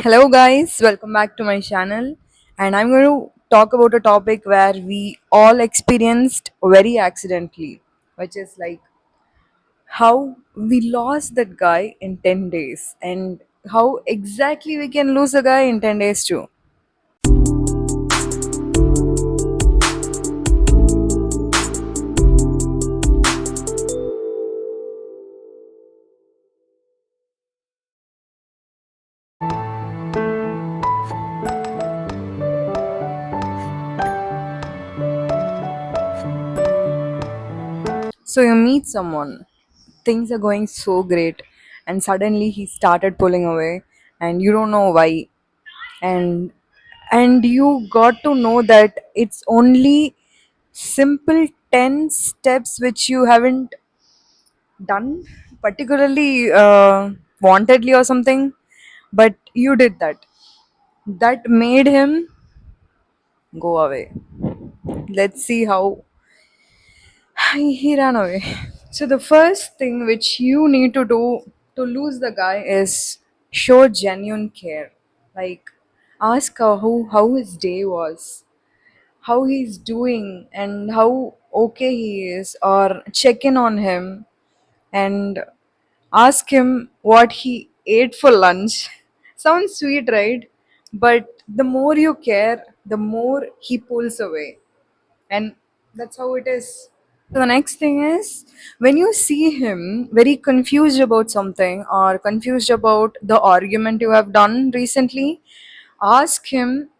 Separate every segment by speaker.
Speaker 1: Hello, guys, welcome back to my channel. And I'm going to talk about a topic where we all experienced very accidentally, which is like how we lost that guy in 10 days and how exactly we can lose a guy in 10 days too. So, you meet someone, things are going so great, and suddenly he started pulling away, and you don't know why. And you got to know that it's only simple 10 steps which you haven't done particularly wantedly or something, but you did that made him go away. Let's see how he ran away. So the first thing which you need to do to lose the guy is show genuine care. Like, ask how his day was, how he's doing, and how okay he is, or check in on him and ask him what he ate for lunch. Sounds sweet, right? But the more you care, the more he pulls away. And that's how it is. So the next thing is, when you see him very confused about something or confused about the argument you have done recently, ask him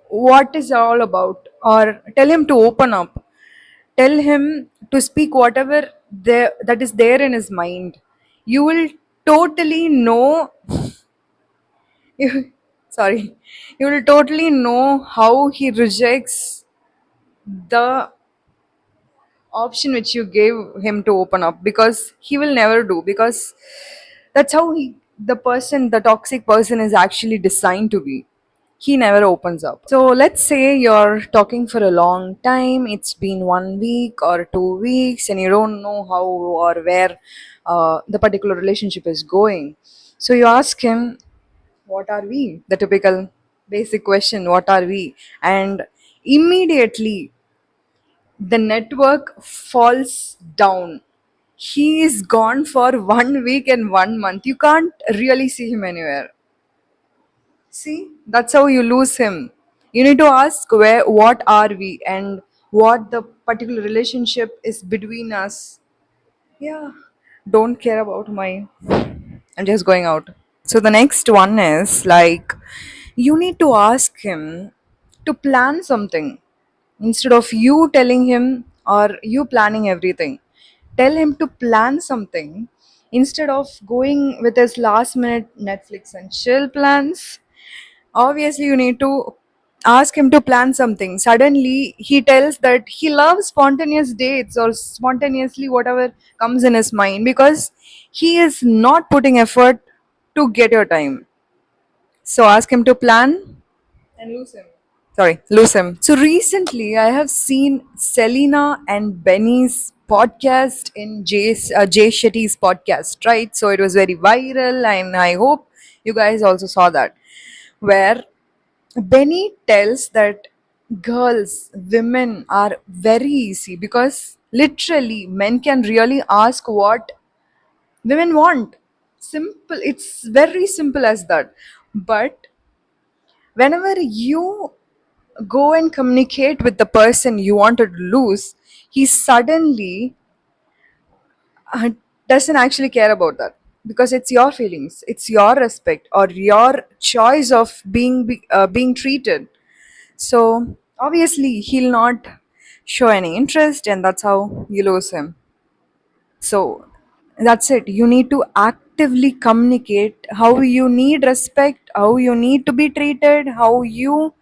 Speaker 1: what is all about, or tell him to open up. Tell him to speak whatever that is there in his mind. You will totally know. you, sorry, you will totally know how he rejects the option which you gave him to open up, because he will never do, because that's how the toxic person is actually designed to be. He never opens up. So let's say you're talking for a long time, it's been 1 week or 2 weeks, and you don't know how or where the particular relationship is going. So you ask him, what are we? The typical basic question, what are we? And immediately the network falls down. He is gone for 1 week and 1 month. You can't really see him anywhere. See, that's how you lose him. You need to ask what are we, and what the particular relationship is between us. Yeah, don't care about my. I'm just going out. So the next one is like, you need to ask him to plan something instead of you telling him or you planning everything. Tell him to plan something instead of going with his last minute Netflix and chill plans. Obviously, you need to ask him to plan something. Suddenly, he tells that he loves spontaneous dates or spontaneously whatever comes in his mind, because he is not putting effort to get your time. So, ask him to plan and lose him. Sorry, lose him. So, recently, I have seen Selena and Benny's podcast in Jay Shetty's podcast, right? So, it was very viral, and I hope you guys also saw that, where Benny tells that women are very easy, because literally men can really ask what women want. Simple, it's very simple as that. But whenever you go and communicate with the person you wanted to lose, he suddenly uh, doesn't actually care about that, because it's your feelings, it's your respect or your choice of being treated. So obviously he'll not show any interest, and that's how you lose him. So that's it. You need to actively communicate how you need respect, how you need to be treated, how you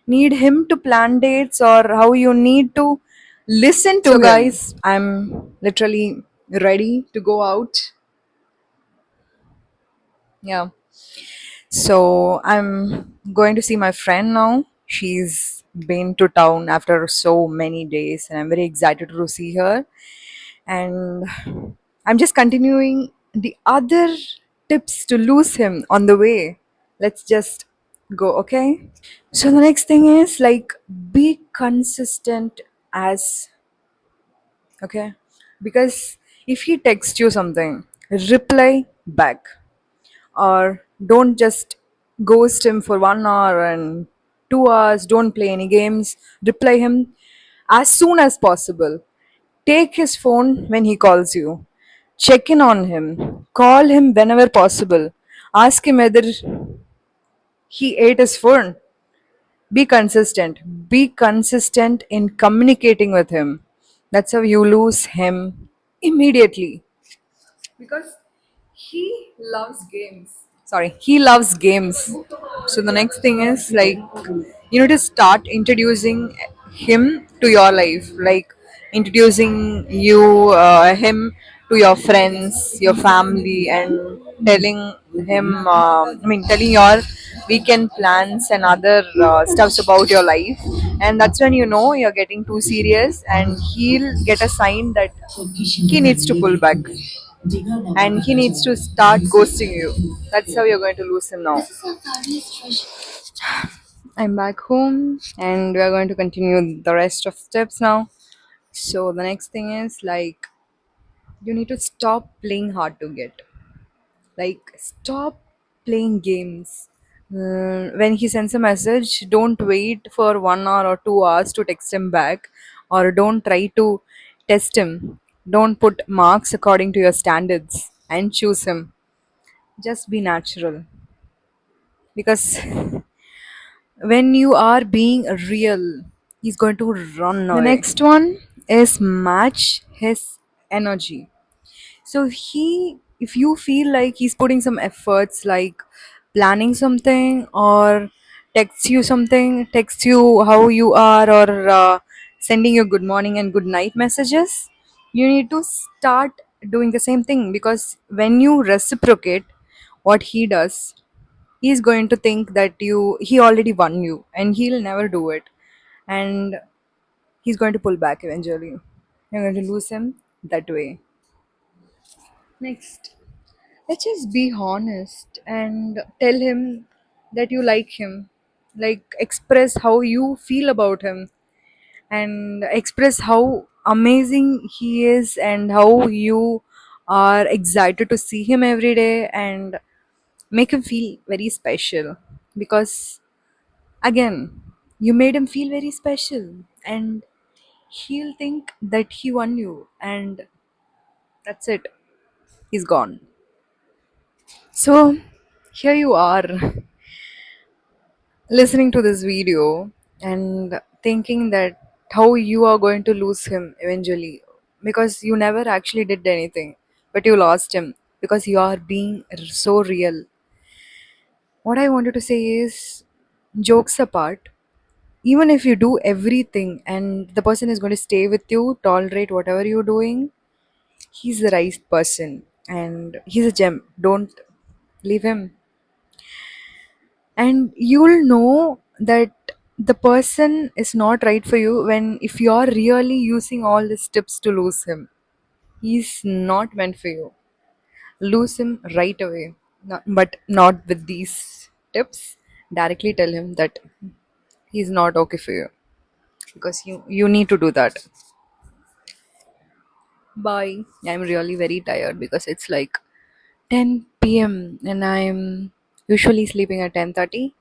Speaker 1: need him to plan dates, or how you need to listen to him. So, guys, I'm literally ready to go out. Yeah. So I'm going to see my friend now. She's been to town after so many days, and I'm very excited to see her. And I'm just continuing the other tips to lose him on the way. Let's just go, okay? So the next thing is like be consistent as okay, because if he texts you something, reply back, or don't just ghost him for 1 hour and 2 hours. Don't play any games. Reply him as soon as possible. Take his phone when he calls you. Check in on him. Call him whenever possible. Ask him whether he ate his food. Be consistent. Be consistent in communicating with him. That's how you lose him immediately. Because he loves games. Sorry, he loves games. So the next thing is like you need to start introducing him to your life, like introducing him to your friends, your family, and telling him. Telling your weekend plans and other stuffs about your life, and that's when you know you're getting too serious, and he'll get a sign that he needs to pull back and he needs to start ghosting you. That's how you're going to lose him now. I'm back home and we are going to continue the rest of steps now. So the next thing is like you need to stop playing hard to get. Like stop playing games. When he sends a message, don't wait for 1 hour or 2 hours to text him back, or don't try to test him. Don't put marks according to your standards and choose him. Just be natural, because when you are being real, he's going to run away. The next one is match his energy. So if you feel like he's putting some efforts, like planning something or texts you how you are, or sending you good morning and good night messages, you need to start doing the same thing, because when you reciprocate what he does, he's going to think that he already won you, and he'll never do it, and he's going to pull back eventually. You're going to lose him that way. Next, let's just be honest and tell him that you like him. Like, express how you feel about him, and express how amazing he is and how you are excited to see him every day, and make him feel very special, because again, you made him feel very special, and he'll think that he won you, and that's it. He's gone. So, here you are listening to this video and thinking that how you are going to lose him eventually, because you never actually did anything, but you lost him because you are being so real. What I wanted to say is, jokes apart, even if you do everything and the person is going to stay with you, tolerate whatever you're doing, he's the right person and he's a gem. Don't leave him. And you'll know that the person is not right for you when if you're really using all these tips to lose him. He's not meant for you. Lose him right away. But not with these tips. Directly tell him that he's not okay for you, because you need to do that. Bye. I'm really very tired because it's like 10 p.m. and I'm usually sleeping at 10:30,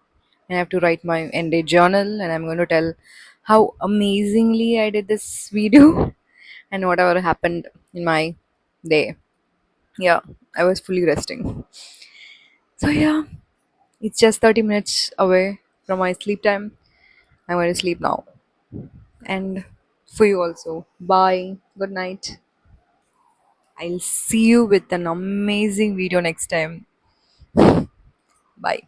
Speaker 1: and I have to write my end day journal, and I'm going to tell how amazingly I did this video and whatever happened in my day. Yeah, I was fully resting. So yeah, it's just 30 minutes away from my sleep time. I'm going to sleep now. And for you also. Bye. Good night. I'll see you with an amazing video next time. Bye.